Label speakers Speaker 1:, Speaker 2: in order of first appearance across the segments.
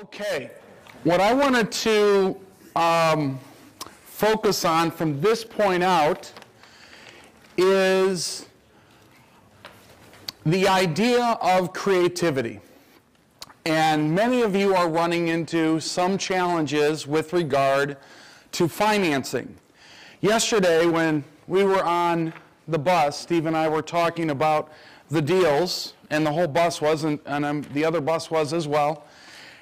Speaker 1: Okay, what I wanted to focus on from this point out is the idea of creativity. And many of you are running into some challenges with regard to financing. Yesterday, when we were on the bus, Steve and I were talking about the deals, and the whole bus was, and the other bus was as well.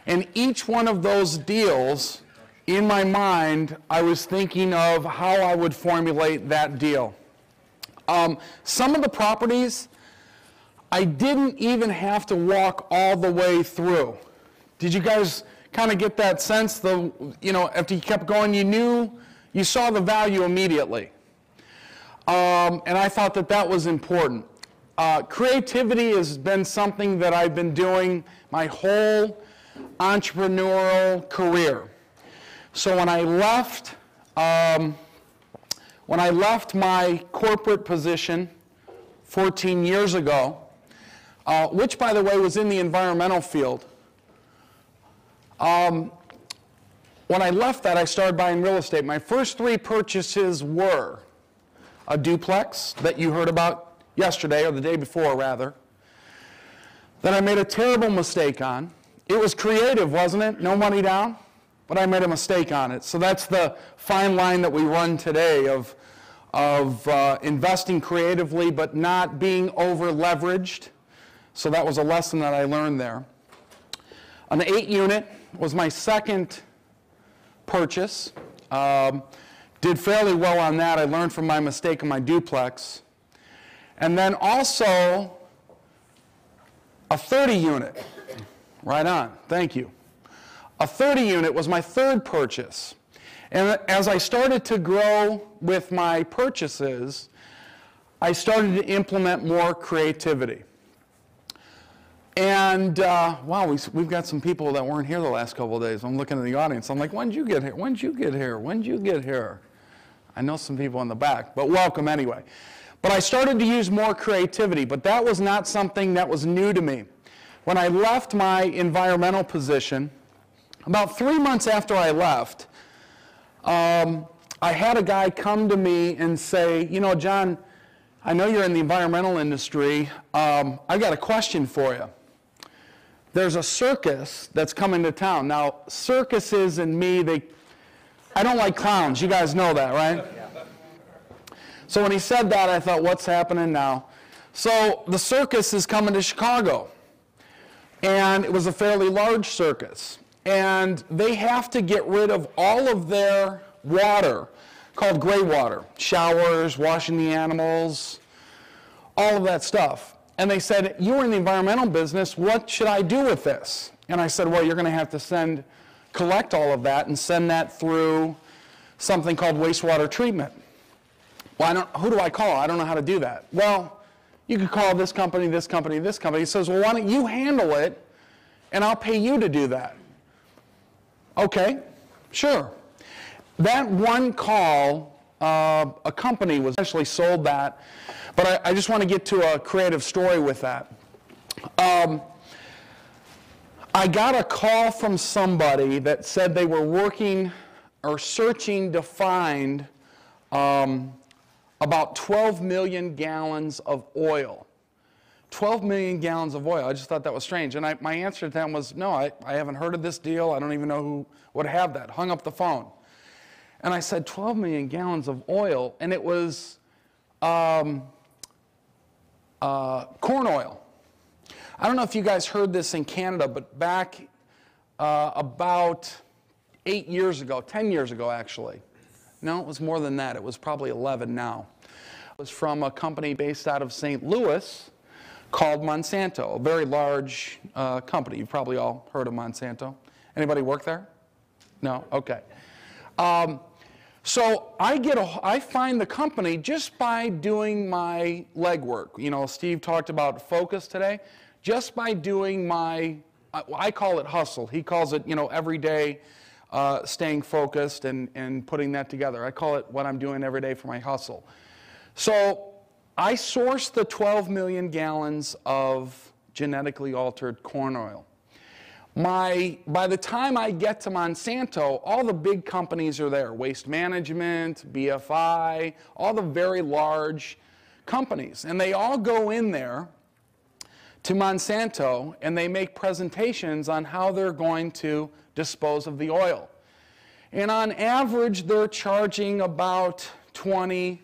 Speaker 1: And each one of those deals, in my mind, I was thinking of how I would formulate that deal. Some of the properties, I didn't even have to walk all the way through. Did you guys kind of get that sense? After you kept going, you saw the value immediately. And I thought that was important. Creativity has been something that I've been doing my whole entrepreneurial career. So when I left my corporate position 14 years ago, which by the way was in the environmental field, when I left that, I started buying real estate. My first 3 purchases were a duplex that you heard about yesterday, or the day before rather, that I made a terrible mistake on. It was creative, wasn't it? No money down, but I made a mistake on it. So that's the fine line that we run today of investing creatively but not being over leveraged. So that was a lesson that I learned there. An 8-unit was my second purchase. Did fairly well on that. I learned from my mistake on my duplex. And then also a 30-unit. Right on, thank you. A 30-unit was my third purchase. And as I started to grow with my purchases, I started to implement more creativity. And wow, we've got some people that weren't here the last couple of days. I'm looking at the audience. I'm like, when did you get here? When did you get here? When did you get here? I know some people in the back, but welcome anyway. But I started to use more creativity, but that was not something that was new to me. When I left my environmental position, about 3 months after I left, I had a guy come to me and say, John, I know you're in the environmental industry. I've got a question for you. There's a circus that's coming to town. Now, circuses and me, I don't like clowns. You guys know that, right? So when he said that, I thought, what's happening now? So the circus is coming to Chicago. And it was a fairly large circus. And they have to get rid of all of their water, called gray water, showers, washing the animals, all of that stuff. And they said, you were in the environmental business, what should I do with this? And I said, well, you're going to have to collect all of that and send that through something called wastewater treatment. Well, who do I call? I don't know how to do that. Well, you could call this company, this company, this company. He says, well, why don't you handle it, and I'll pay you to do that. Okay, sure. That one call, a company was actually sold that, but I just want to get to a creative story with that. I got a call from somebody that said they were working or searching to find about 12 million gallons of oil. 12 million gallons of oil. I just thought that was strange. And my answer to them was, no, I haven't heard of this deal. I don't even know who would have that. Hung up the phone. And I said, 12 million gallons of oil. And it was corn oil. I don't know if you guys heard this in Canada, but back about 8 years ago, 10 years ago actually. No, it was more than that. It was probably 11 now. It was from a company based out of St. Louis called Monsanto, a very large company. You've probably all heard of Monsanto. Anybody work there? No? Okay. So I find the company just by doing my legwork. Steve talked about focus today. Just by doing I call it hustle. He calls it, every day staying focused and putting that together. I call it what I'm doing every day for my hustle. So I sourced the 12 million gallons of genetically altered corn oil. By the time I get to Monsanto, all the big companies are there. Waste Management, BFI, all the very large companies. And they all go in there to Monsanto and they make presentations on how they're going to dispose of the oil. And on average, they're charging about 20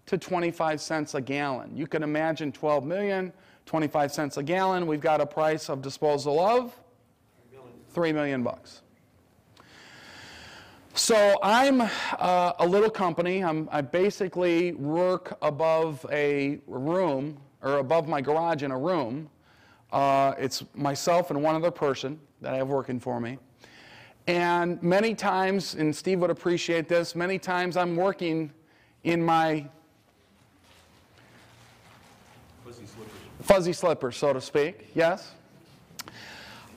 Speaker 1: to 25 cents a gallon. You can imagine 12 million, 25 cents a gallon. We've got a price of disposal of $3 million. So I'm a little company. I basically work above a room, or above my garage in a room. It's myself and one other person that I have working for me. And many times, and Steve would appreciate this, many times I'm working in my fuzzy slippers, so to speak, yes?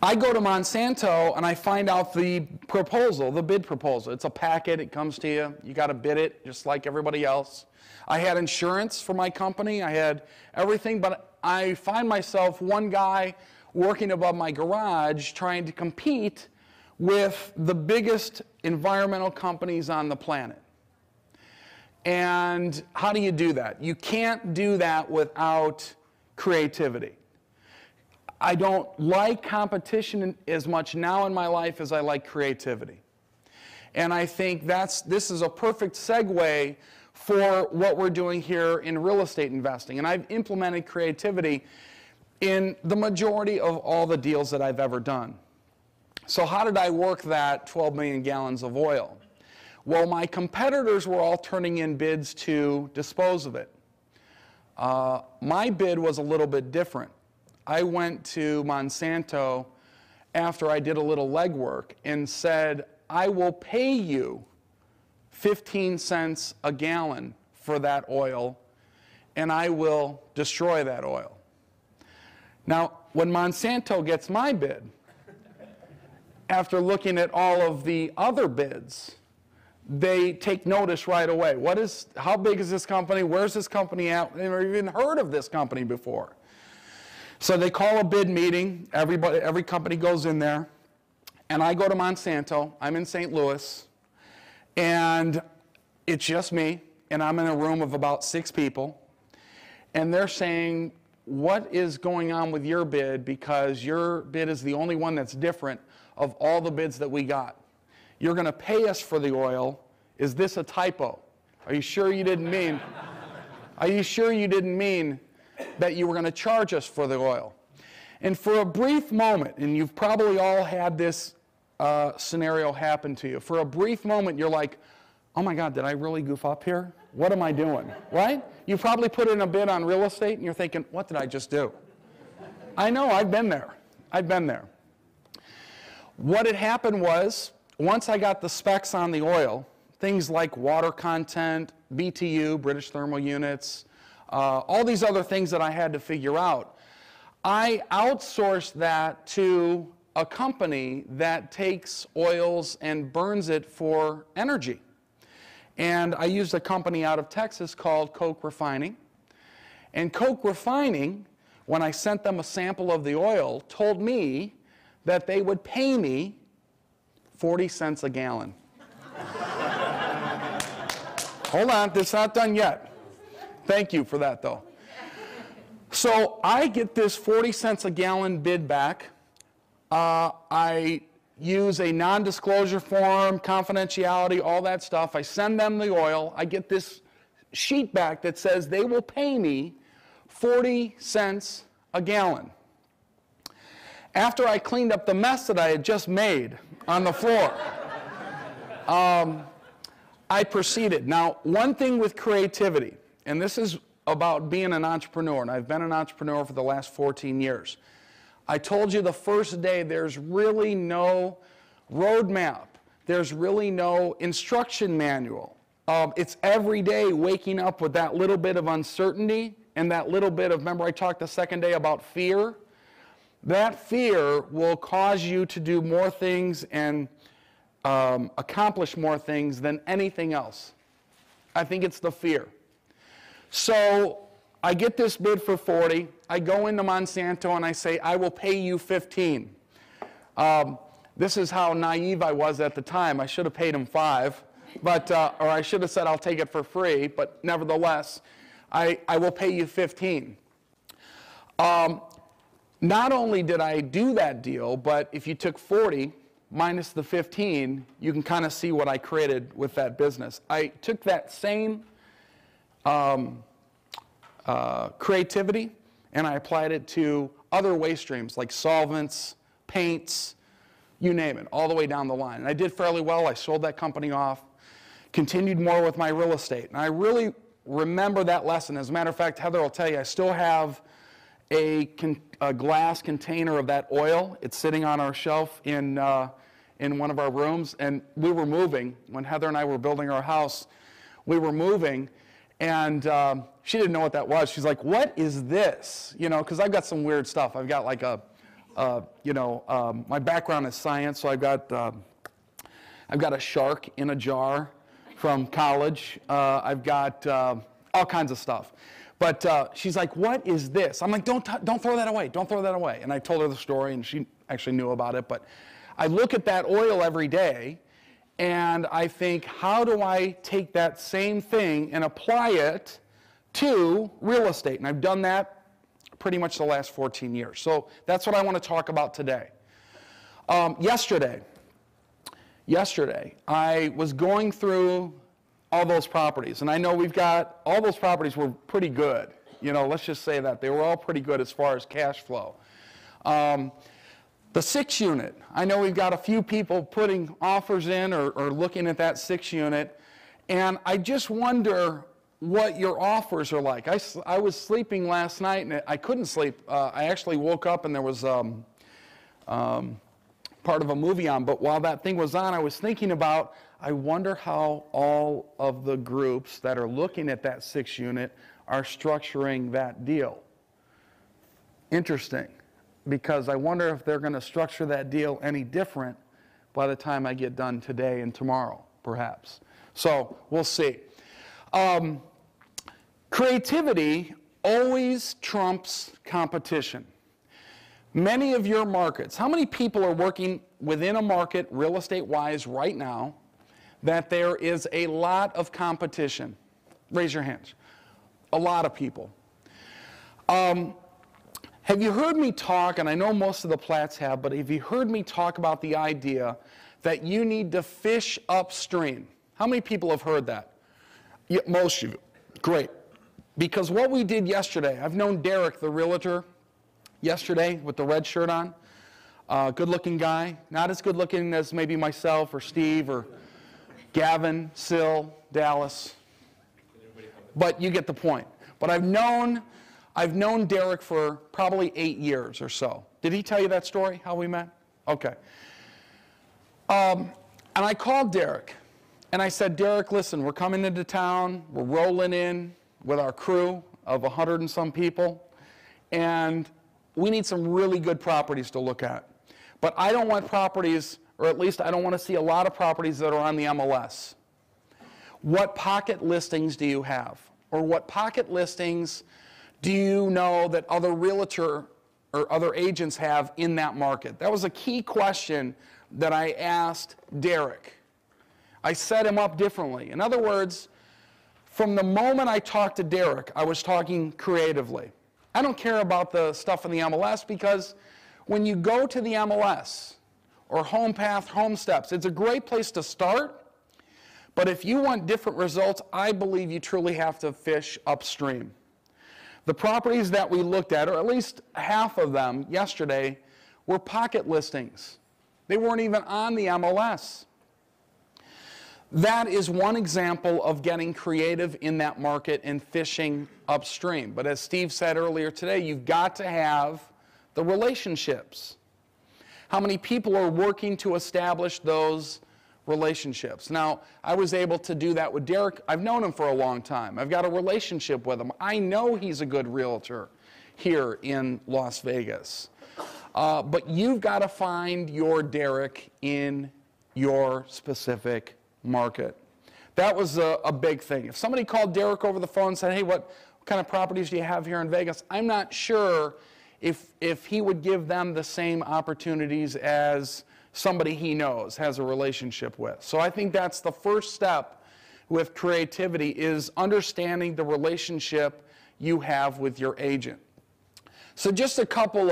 Speaker 1: I go to Monsanto and I find out the proposal, the bid proposal. It's a packet, it comes to you, you got to bid it just like everybody else. I had insurance for my company, I had everything, but I find myself one guy working above my garage trying to compete with the biggest environmental companies on the planet. And how do you do that? You can't do that without creativity. I don't like competition as much now in my life as I like creativity. And I think this is a perfect segue for what we're doing here in real estate investing. And I've implemented creativity in the majority of all the deals that I've ever done. So how did I work that 12 million gallons of oil? Well, my competitors were all turning in bids to dispose of it. My bid was a little bit different. I went to Monsanto after I did a little legwork and said, I will pay you 15 cents a gallon for that oil, and I will destroy that oil. Now, when Monsanto gets my bid, after looking at all of the other bids, they take notice right away. How big is this company? Where's this company at? They've never even heard of this company before. So they call a bid meeting. Every company goes in there. And I go to Monsanto. I'm in St. Louis. And it's just me. And I'm in a room of about 6 people. And they're saying, what is going on with your bid? Because your bid is the only one that's different of all the bids that we got. You're going to pay us for the oil. Is this a typo? Are you sure you didn't mean? Are you sure you didn't mean that you were going to charge us for the oil? And for a brief moment, and you've probably all had this scenario happen to you, for a brief moment you're like, oh my God, did I really goof up here? What am I doing? Right? You probably put in a bid on real estate and you're thinking, what did I just do? I know, I've been there. I've been there. What had happened was, once I got the specs on the oil, things like water content, BTU, British thermal units, all these other things that I had to figure out, I outsourced that to a company that takes oils and burns it for energy. And I used a company out of Texas called Coke Refining. And Coke Refining, when I sent them a sample of the oil, told me that they would pay me 40 cents a gallon. Hold on, it's not done yet. Thank you for that, though. So I get this 40 cents a gallon bid back. I use a non-disclosure form, confidentiality, all that stuff. I send them the oil. I get this sheet back that says they will pay me 40 cents a gallon. After I cleaned up the mess that I had just made on the floor, I proceeded. Now, one thing with creativity, and this is about being an entrepreneur, and I've been an entrepreneur for the last 14 years. I told you the first day there's really no roadmap. There's really no instruction manual. It's every day waking up with that little bit of uncertainty and that little bit of, remember I talked the second day about fear? That fear will cause you to do more things and accomplish more things than anything else. I think it's the fear. So I get this bid for 40. I go into Monsanto and I say, I will pay you 15. This is how naive I was at the time. I should have paid him $5, but, or I should have said I'll take it for free, but nevertheless, I will pay you $15. Not only did I do that deal, but if you took 40 minus the 15, you can kind of see what I created with that business. I took that same creativity and I applied it to other waste streams like solvents, paints, you name it, all the way down the line. And I did fairly well. I sold that company off, continued more with my real estate. And I really remember that lesson. As a matter of fact, Heather will tell you, I still have a glass container of that oil. It's sitting on our shelf in one of our rooms. And we were moving. When Heather and I were building our house, we were moving. And she didn't know what that was. She's like, what is this? You know, because I've got some weird stuff. I've got like my background is science, so I've got a shark in a jar from college. I've got all kinds of stuff. But she's like, what is this? I'm like, don't throw that away. Don't throw that away. And I told her the story, and she actually knew about it. But I look at that oil every day, and I think, how do I take that same thing and apply it to real estate? And I've done that pretty much the last 14 years. So that's what I want to talk about today. Yesterday, I was going through all those properties, and I know we've got, all those properties were pretty good. You know, let's just say that. They were all pretty good as far as cash flow. The 6 unit, I know we've got a few people putting offers in or looking at that 6 unit, and I just wonder what your offers are like. I was sleeping last night, and I couldn't sleep. I actually woke up, and there was part of a movie on, but while that thing was on, I was thinking about, I wonder how all of the groups that are looking at that 6 unit are structuring that deal. Interesting, because I wonder if they're going to structure that deal any different by the time I get done today and tomorrow, perhaps. So we'll see. Creativity always trumps competition. Many of your markets, how many people are working within a market real estate-wise right now that there is a lot of competition? Raise your hands. A lot of people. Have you heard me talk, and I know most of the Platts have, but have you heard me talk about the idea that you need to fish upstream? How many people have heard that? Yeah, most of you. Great. Because what we did yesterday, I've known Derek, the realtor, yesterday with the red shirt on. Good-looking guy. Not as good-looking as maybe myself or Steve or Gavin, Sil, Dallas. But you get the point. But I've known Derek for probably 8 years or so. Did he tell you that story, how we met? Okay. And I called Derek, and I said, Derek, listen, we're coming into town. We're rolling in with our crew of 100 and some people, and we need some really good properties to look at. But I don't want properties, or at least I don't want to see a lot of properties that are on the MLS. What pocket listings do you have? Or what pocket listings do you know that other realtor or other agents have in that market? That was a key question that I asked Derek. I set him up differently. In other words, from the moment I talked to Derek, I was talking creatively. I don't care about the stuff in the MLS, because when you go to the MLS or HomePath, HomeSteps, it's a great place to start. But if you want different results, I believe you truly have to fish upstream. The properties that we looked at, or at least half of them yesterday, were pocket listings. They weren't even on the MLS. That is one example of getting creative in that market and fishing upstream. But as Steve said earlier today, you've got to have the relationships. How many people are working to establish those relationships? Now, I was able to do that with Derek. I've known him for a long time. I've got a relationship with him. I know he's a good realtor here in Las Vegas. But you've got to find your Derek in your specific market. That was a big thing. If somebody called Derek over the phone and said, hey, what kind of properties do you have here in Vegas? I'm not sure if he would give them the same opportunities as somebody he knows, has a relationship with. So I think that's the first step with creativity, is understanding the relationship you have with your agent. So just a couple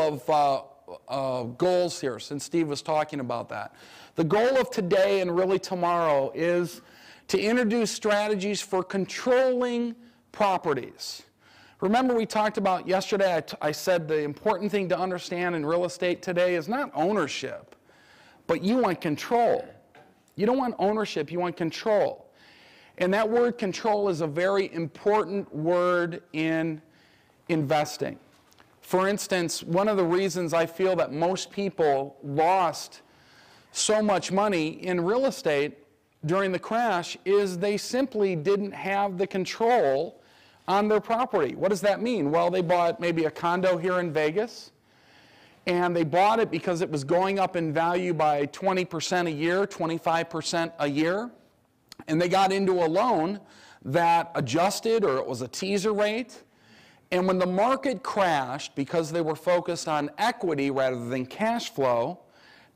Speaker 1: of goals here, since Steve was talking about that. The goal of today and really tomorrow is to introduce strategies for controlling properties. Remember, we talked about yesterday, I said the important thing to understand in real estate today is not ownership, but you want control. You don't want ownership, you want control. And that word control is a very important word in investing. For instance, one of the reasons I feel that most people lost so much money in real estate during the crash is they simply didn't have the control on their property. What does that mean? Well, they bought maybe a condo here in Vegas, and they bought it because it was going up in value by 20% a year, 25% a year, and they got into a loan that adjusted, or it was a teaser rate, and when the market crashed, because they were focused on equity rather than cash flow,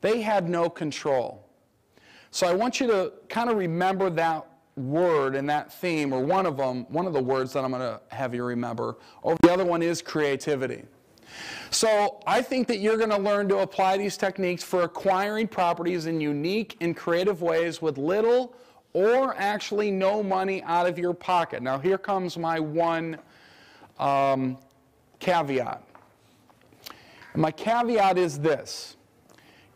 Speaker 1: they had no control. So I want you to kind of remember that word and that theme, or one of them, one of the words that I'm going to have you remember. Or the other one is creativity. So I think that you're going to learn to apply these techniques for acquiring properties in unique and creative ways with little or actually no money out of your pocket. Now here comes my one caveat. And my caveat is this.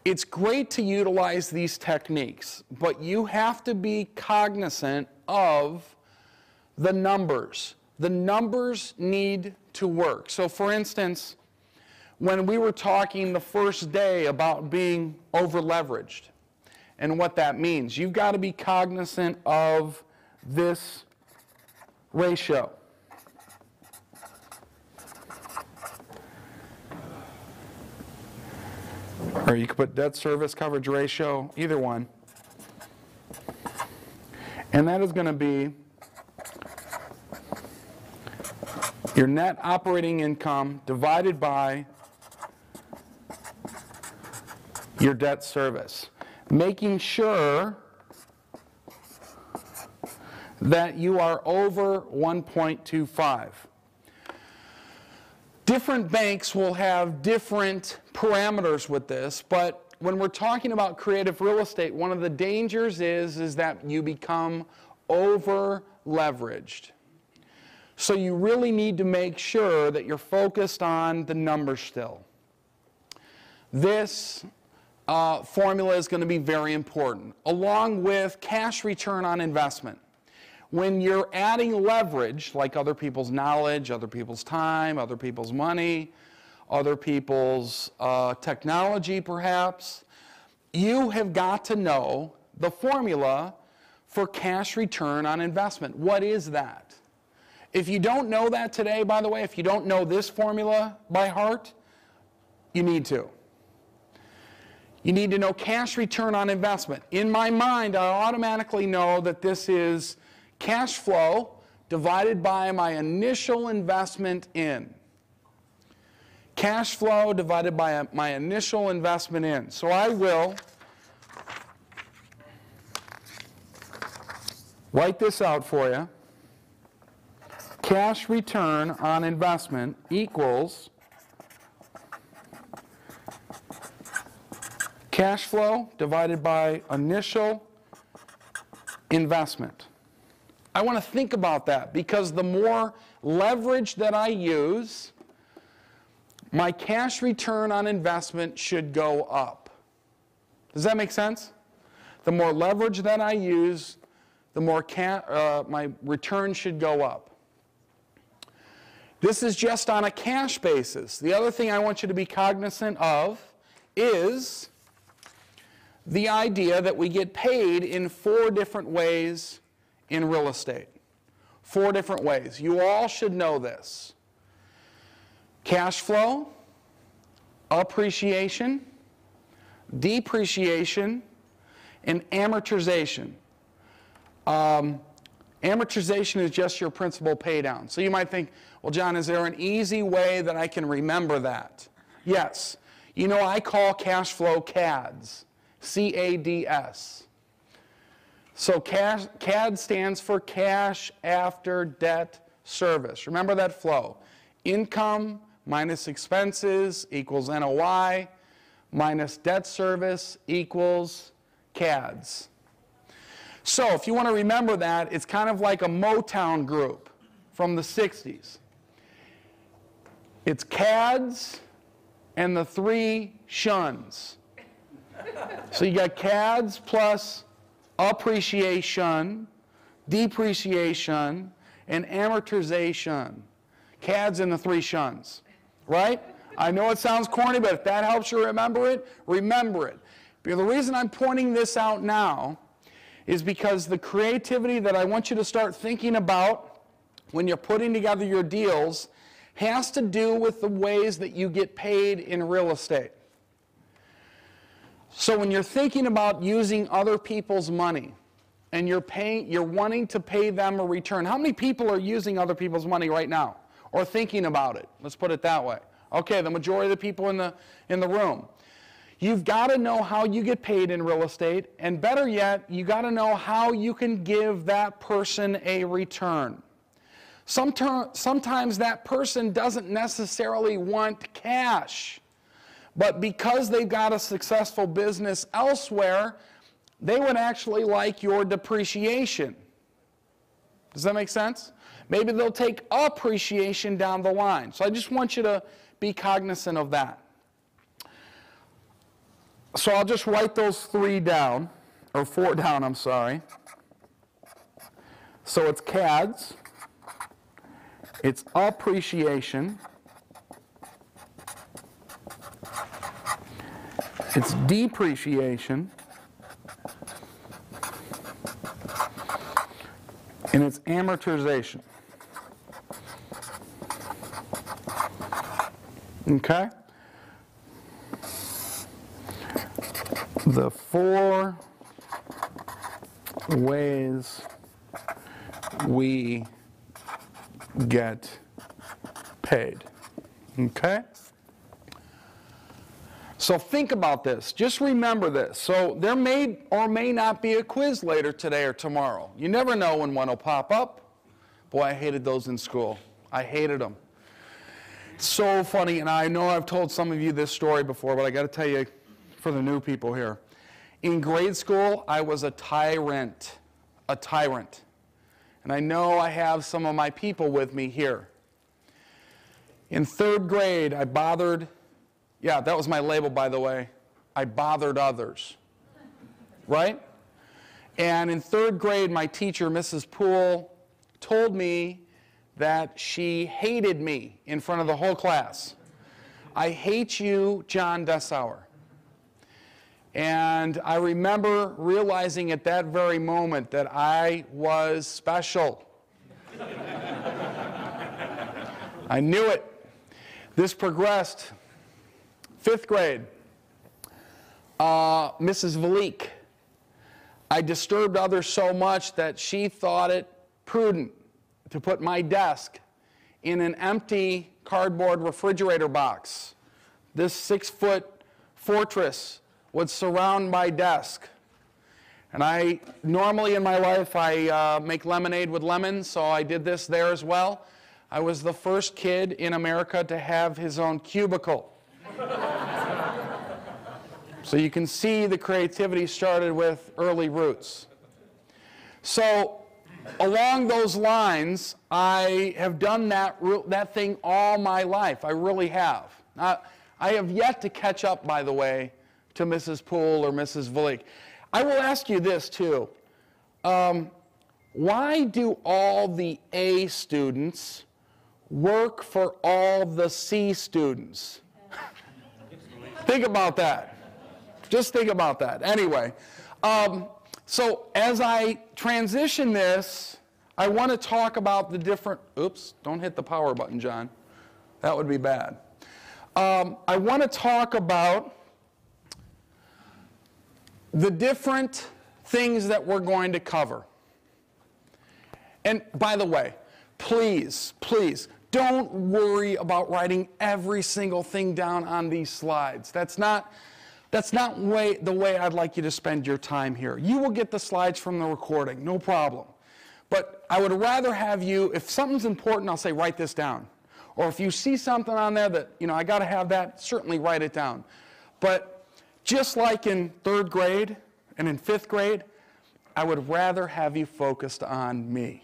Speaker 1: It's great to utilize these techniques, but you have to be cognizant of the numbers. The numbers need to work. So for instance, when we were talking the first day about being over-leveraged and what that means, you've got to be cognizant of this ratio. Or you could put debt service coverage ratio, either one. And that is going to be your net operating income divided by your debt service. Making sure that you are over 1.25. Different banks will have different parameters with this, but when we're talking about creative real estate, one of the dangers is that you become over-leveraged. So you really need to make sure that you're focused on the numbers still. This formula is going to be very important, along with cash return on investment. When you're adding leverage, like other people's knowledge, other people's time, other people's money, other people's technology perhaps, you have got to know the formula for cash return on investment. What is that? If you don't know that today, by the way, if you don't know this formula by heart, you need to. You need to know cash return on investment. In my mind, I automatically know that this is cash flow divided by my initial investment in. Cash flow divided by my initial investment in. So I will write this out for you. Cash return on investment equals cash flow divided by initial investment. I want to think about that because the more leverage that I use, my cash return on investment should go up. Does that make sense? The more leverage that I use, the more my return should go up. This is just on a cash basis. The other thing I want you to be cognizant of is the idea that we get paid in 4 different ways in real estate. 4 different ways. You all should know this. Cash flow, appreciation, depreciation, and amortization. Amortization is just your principal pay down. So you might think, well, John, is there an easy way that I can remember that? Yes. You know, I call cash flow CADS. C-A-D-S. So CAD stands for cash after debt service. Remember that flow. Income minus expenses equals NOI minus debt service equals CADS. So if you want to remember that, it's kind of like a Motown group from the 60s. It's CADS and the 3 shuns. So you got CADS plus appreciation, depreciation, and amortization. CADS and the 3 shuns, right? I know it sounds corny, but if that helps you remember it, remember it. Because the reason I'm pointing this out now is because the creativity that I want you to start thinking about when you're putting together your deals has to do with the ways that you get paid in real estate. So when you're thinking about using other people's money and you're wanting to pay them a return, how many people are using other people's money right now or thinking about it? Let's put it that way. Okay, the majority of the people in the room. You've got to know how you get paid in real estate, and better yet, you got to know how you can give that person a return. Sometimes that person doesn't necessarily want cash, but because they've got a successful business elsewhere, they would actually like your depreciation. Does that make sense? Maybe they'll take appreciation down the line. So I just want you to be cognizant of that. So I'll just write those 3 down, or 4 down, I'm sorry. So it's CADS, it's appreciation, it's depreciation, and it's amortization. Okay? The 4 ways we get paid. Okay? So think about this. Just remember this. So there may or may not be a quiz later today or tomorrow. You never know when one will pop up. Boy, I hated those in school. I hated them. So funny, and I know I've told some of you this story before, but I got to tell you for the new people here. In grade school, I was a tyrant. And I know I have some of my people with me here. In 3rd grade, I bothered, yeah, that was my label, by the way. I bothered others, right? And in 3rd grade, my teacher, Mrs. Poole, told me that she hated me in front of the whole class. I hate you, John Dessauer. And I remember realizing at that very moment that I was special. I knew it. This progressed. 5th grade, Mrs. Valik. I disturbed others so much that she thought it prudent to put my desk in an empty cardboard refrigerator box. This 6-foot fortress would surround my desk. And I, normally in my life, I make lemonade with lemons, so I did this there as well. I was the first kid in America to have his own cubicle. So you can see the creativity started with early roots. So along those lines, I have done that thing all my life. I really have. I have yet to catch up, by the way, to Mrs. Poole or Mrs. Valik. I will ask you this, too. Why do all the A students work for all the C students? Think about that. Just think about that. Anyway, so as I transition this, I want to talk about the different, oops, don't hit the power button, John. That would be bad. I want to talk about the different things that we're going to cover. And by the way, please don't worry about writing every single thing down on these slides. That's not the way I'd like you to spend your time here. You will get the slides from the recording, no problem. But I would rather have you, if something's important, I'll say write this down. Or if you see something on there that, I got to have that, certainly write it down. But just like in 3rd grade and in 5th grade, I would rather have you focused on me.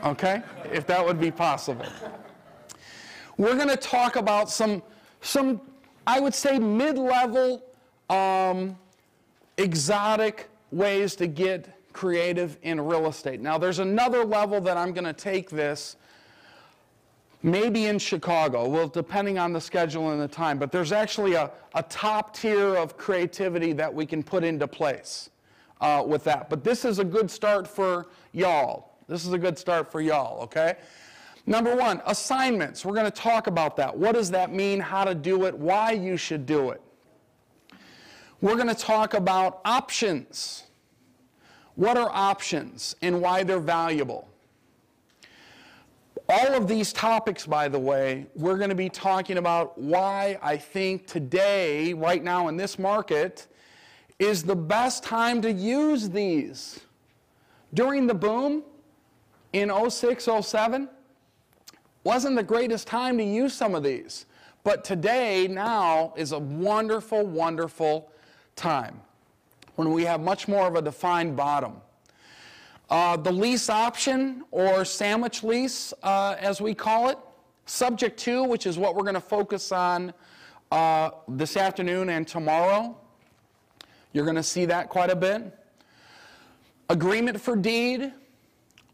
Speaker 1: Okay? If that would be possible. We're going to talk about some I would say mid-level exotic ways to get creative in real estate. Now there's another level that I'm going to take this, maybe in Chicago, well, depending on the schedule and the time, but there's actually a top tier of creativity that we can put into place with that. But this is a good start for y'all. This is a good start for y'all, okay? Number 1, assignments. We're going to talk about that. What does that mean? How to do it? Why you should do it. We're going to talk about options. What are options and why they're valuable? All of these topics, by the way, we're going to be talking about why I think today, right now in this market, is the best time to use these. During the boom in 06, 07, wasn't the greatest time to use some of these. But today, now, is a wonderful, wonderful time when we have much more of a defined bottom. The lease option, or sandwich lease, as we call it, subject to, which is what we're going to focus on this afternoon and tomorrow. You're going to see that quite a bit. Agreement for deed,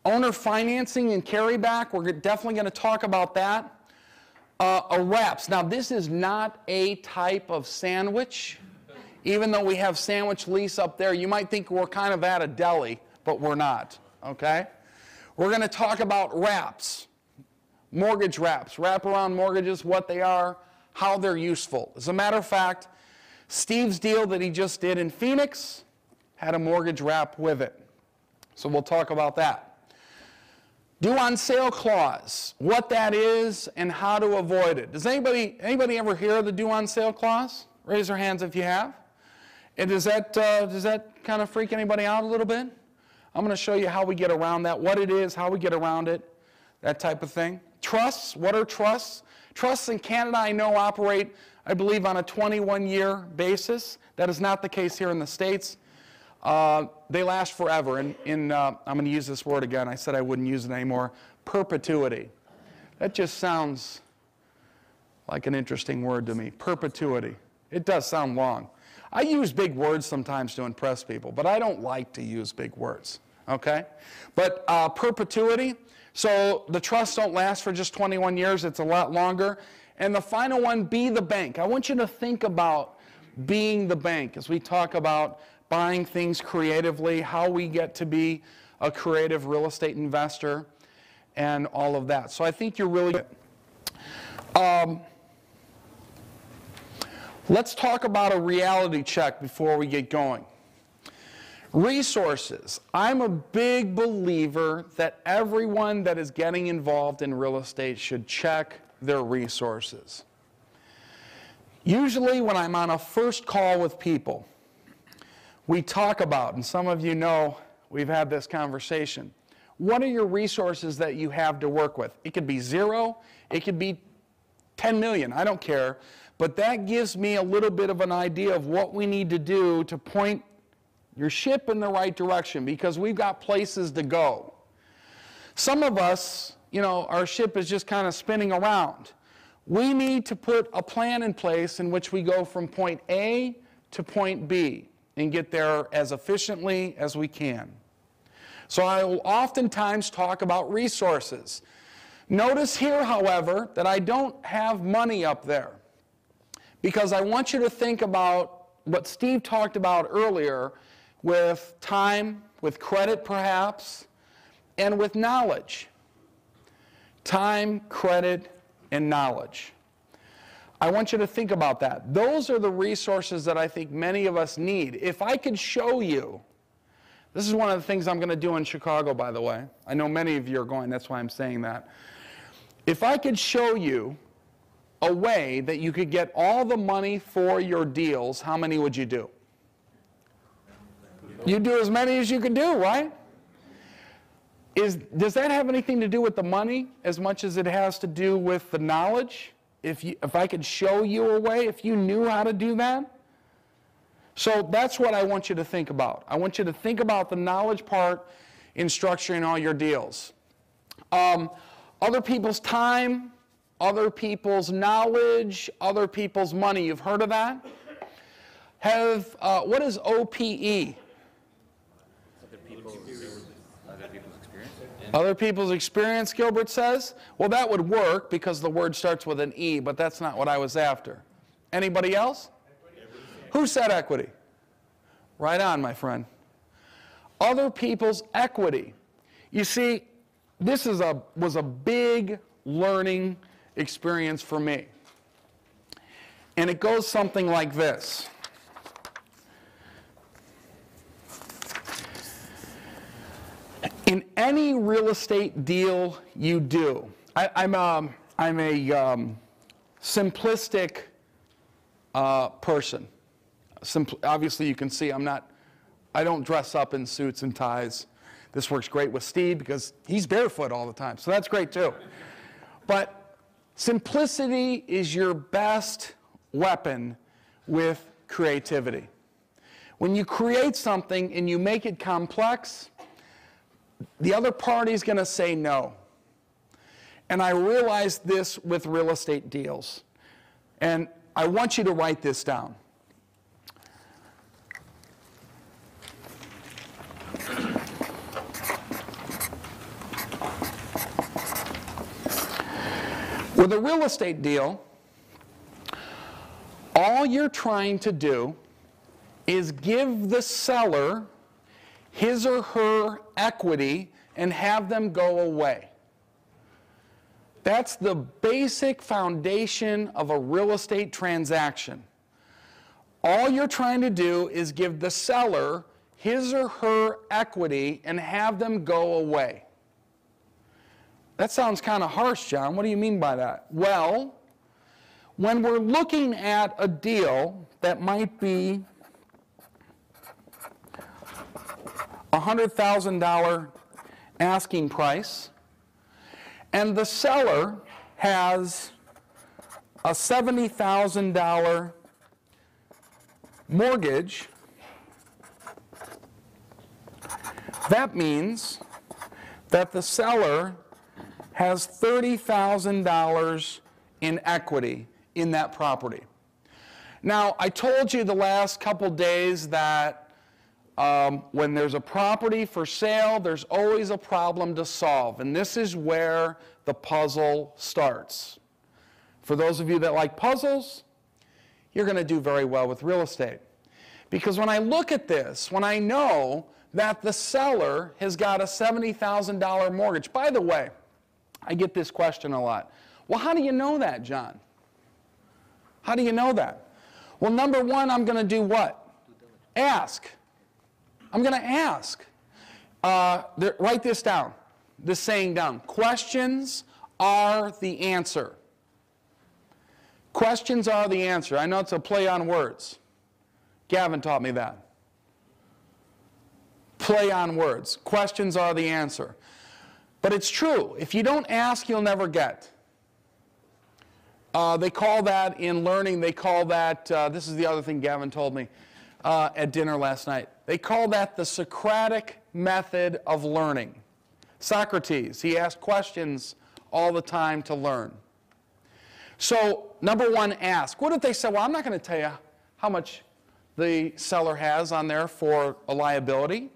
Speaker 1: owner financing and carryback, we're definitely going to talk about that. Wraps. Now, this is not a type of sandwich. Even though we have sandwich lease up there, you might think we're kind of at a deli, but we're not, okay? We're going to talk about wraps, mortgage wraps, wraparound mortgages, what they are, how they're useful. As a matter of fact, Steve's deal that he just did in Phoenix had a mortgage wrap with it. So we'll talk about that. Due on sale clause, what that is and how to avoid it. Does anybody ever hear of the due on sale clause? Raise your hands if you have. And does that kind of freak anybody out a little bit? I'm going to show you how we get around that, what it is, how we get around it, that type of thing. Trusts, what are trusts? Trusts in Canada, I know, operate, I believe, on a 21-year basis. That is not the case here in the States. They last forever. I'm going to use this word again. I said I wouldn't use it anymore. Perpetuity. That just sounds like an interesting word to me. Perpetuity. It does sound long. I use big words sometimes to impress people, but I don't like to use big words, okay? But perpetuity, so the trusts don't last for just 21 years, it's a lot longer. And the final one, be the bank. I want you to think about being the bank as we talk about buying things creatively, how we get to be a creative real estate investor, and all of that. So I think you're really good. Let's talk about a reality check before we get going. Resources. I'm a big believer that everyone that is getting involved in real estate should check their resources. Usually when I'm on a first call with people, we talk about, and some of you know we've had this conversation, what are your resources that you have to work with? It could be 0, it could be 10 million, I don't care. But that gives me a little bit of an idea of what we need to do to point your ship in the right direction, because we've got places to go. Some of us, our ship is just kind of spinning around. We need to put a plan in place in which we go from point A to point B and get there as efficiently as we can. So I will oftentimes talk about resources. Notice here, however, that I don't have money up there, because I want you to think about what Steve talked about earlier with time, with credit perhaps, and with knowledge. Time, credit, and knowledge. I want you to think about that. Those are the resources that I think many of us need. If I could show you, this is one of the things I'm going to do in Chicago, by the way. I know many of you are going, that's why I'm saying that. If I could show you a way that you could get all the money for your deals, how many would you do? You'd do as many as you could do, right? Does that have anything to do with the money as much as it has to do with the knowledge? If I could show you a way, if you knew how to do that? So that's what I want you to think about. I want you to think about the knowledge part in structuring all your deals. Other people's time, other people's knowledge, other people's money. You've heard of that? What is OPE? Other people's experience, Gilbert says? Well, that would work because the word starts with an E, but that's not what I was after. Anybody else? Who said equity? Right on, my friend. Other people's equity. You see, this was a big learning experience for me. And it goes something like this. In any real estate deal you do, I'm a simplistic person. Obviously, you can see I don't dress up in suits and ties. This works great with Steve because he's barefoot all the time, so that's great too. But simplicity is your best weapon with creativity. When you create something and you make it complex, the other party is going to say no. And I realized this with real estate deals. And I want you to write this down. With a real estate deal, all you're trying to do is give the seller his or her equity and have them go away. That's the basic foundation of a real estate transaction. All you're trying to do is give the seller his or her equity and have them go away. That sounds kind of harsh, John. What do you mean by that? Well, when we're looking at a deal that might be $100,000 asking price, and the seller has a $70,000 mortgage, that means that the seller has $30,000 in equity in that property. Now, I told you the last couple days that when there's a property for sale, there's always a problem to solve. And this is where the puzzle starts. For those of you that like puzzles, you're going to do very well with real estate. Because when I look at this, when I know that the seller has got a $70,000 mortgage, by the way, I get this question a lot. Well, how do you know that, John? How do you know that? Well, number one, I'm going to do what? Ask. I'm going to ask. Write this down, this saying down. Questions are the answer. Questions are the answer. I know it's a play on words. Gavin taught me that. Play on words. Questions are the answer. But it's true. If you don't ask, you'll never get. They call that in learning, they call that, this is the other thing Gavin told me at dinner last night. They call that the Socratic method of learning. Socrates, he asked questions all the time to learn. So, number one, ask. What if they say, well, I'm not going to tell you how much the seller has on there for a liability?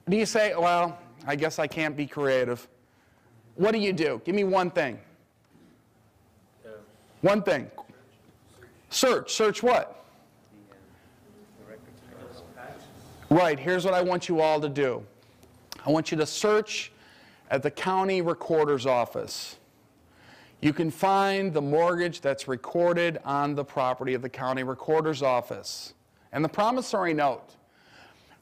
Speaker 1: Do you say, well, I guess I can't be creative? What do? Give me one thing. One thing. Search. Search what? Right, here's what I want you all to do. I want you to search at the county recorder's office. You can find the mortgage that's recorded on the property of the county recorder's office and the promissory note.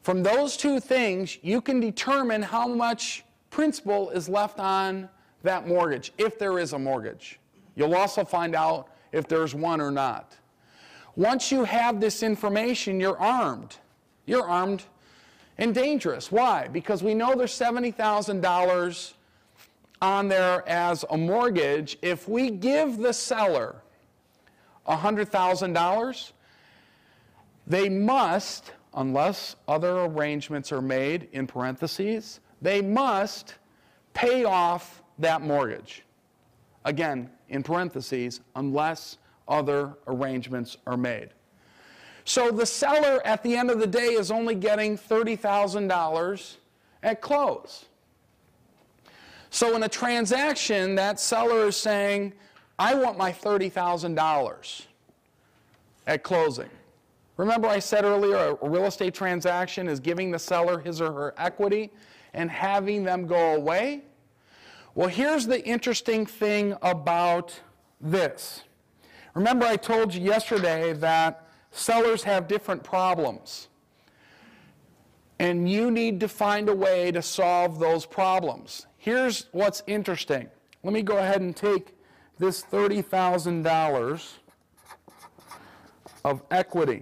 Speaker 1: From those two things, you can determine how much principal is left on that mortgage, if there is a mortgage. You'll also find out if there's one or not. Once you have this information, you're armed. You're armed and dangerous. Why? Because we know there's $70,000 on there as a mortgage. If we give the seller $100,000, they must, unless other arrangements are made, in parentheses, they must pay off that mortgage. Again, in parentheses, unless other arrangements are made. So the seller at the end of the day is only getting $30,000 at close. So in a transaction, that seller is saying, I want my $30,000 at closing. Remember I said earlier, a real estate transaction is giving the seller his or her equity and having them go away. Well, here's the interesting thing about this. Remember I told you yesterday that sellers have different problems. And you need to find a way to solve those problems. Here's what's interesting. Let me go ahead and take this $30,000 of equity.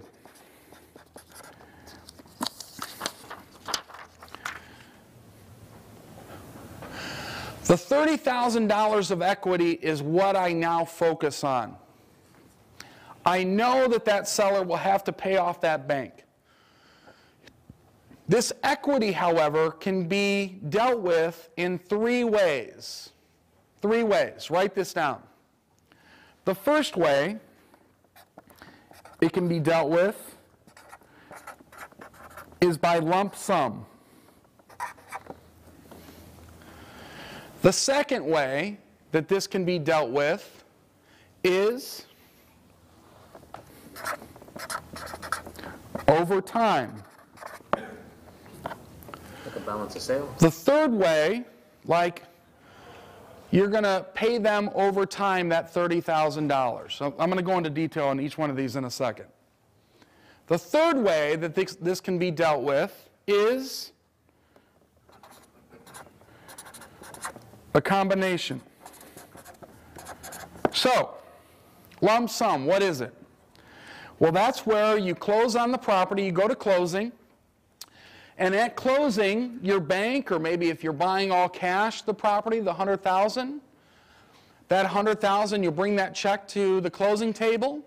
Speaker 1: The $30,000 of equity is what I now focus on. I know that that seller will have to pay off that bank. This equity, however, can be dealt with in three ways. Three ways. Write this down. The first way it can be dealt with is by lump sum. The second way that this can be dealt with is over time.
Speaker 2: Like a balance of sale.
Speaker 1: The third way, like you're going to pay them over time that $30,000. So I'm going to go into detail on each one of these in a second. The third way that this can be dealt with is a combination. So, lump sum, what is it? Well, that's where you close on the property, you go to closing, and at closing, your bank, or maybe if you're buying all cash the property, the $100,000, that $100,000, you bring that check to the closing table,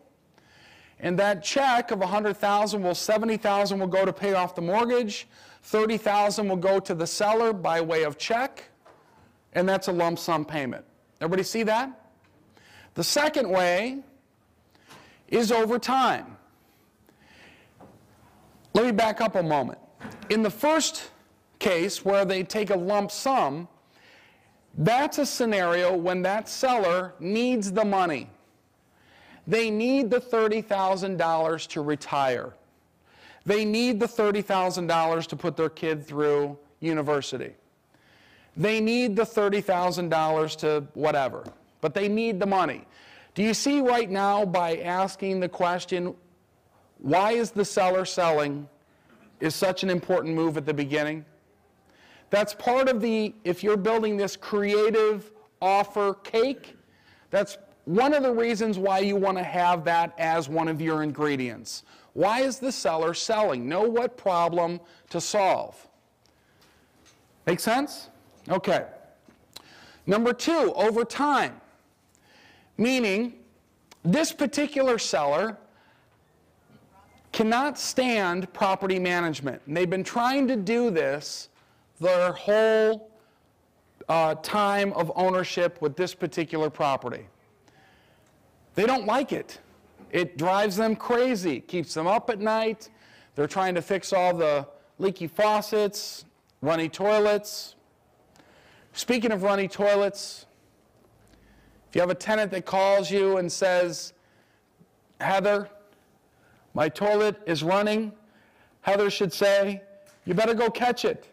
Speaker 1: and that check of $100,000, well, $70,000 will go to pay off the mortgage, $30,000 will go to the seller by way of check, and that's a lump sum payment. Everybody see that? The second way is over time. Let me back up a moment. In the first case where they take a lump sum, that's a scenario when that seller needs the money. They need the $30,000 to retire. They need the $30,000 to put their kid through university. They need the $30,000 to whatever, but they need the money. Do you see right now by asking the question, why is the seller selling, is such an important move at the beginning? That's part of the, if you're building this creative offer cake, that's one of the reasons why you want to have that as one of your ingredients. Why is the seller selling? Know what problem to solve. Make sense? Okay. Number two, over time. Meaning, this particular seller cannot stand property management. And they've been trying to do this their whole time of ownership with this particular property. They don't like it. It drives them crazy, keeps them up at night. They're trying to fix all the leaky faucets, runny toilets. Speaking of runny toilets, if you have a tenant that calls you and says, Heather, my toilet is running, Heather should say, you better go catch it.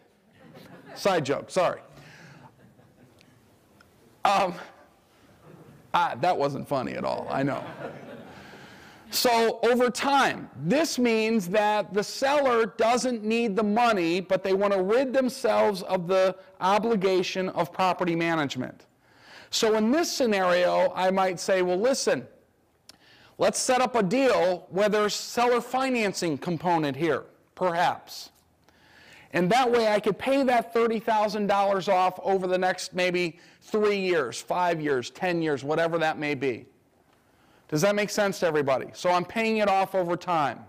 Speaker 1: Side joke, sorry. That wasn't funny at all, I know. So over time, this means that the seller doesn't need the money, but they want to rid themselves of the obligation of property management. So in this scenario, I might say, well, listen, let's set up a deal where there's seller financing component here, perhaps. And that way I could pay that $30,000 off over the next maybe 3 years, 5 years, 10 years, whatever that may be. Does that make sense to everybody? So I'm paying it off over time.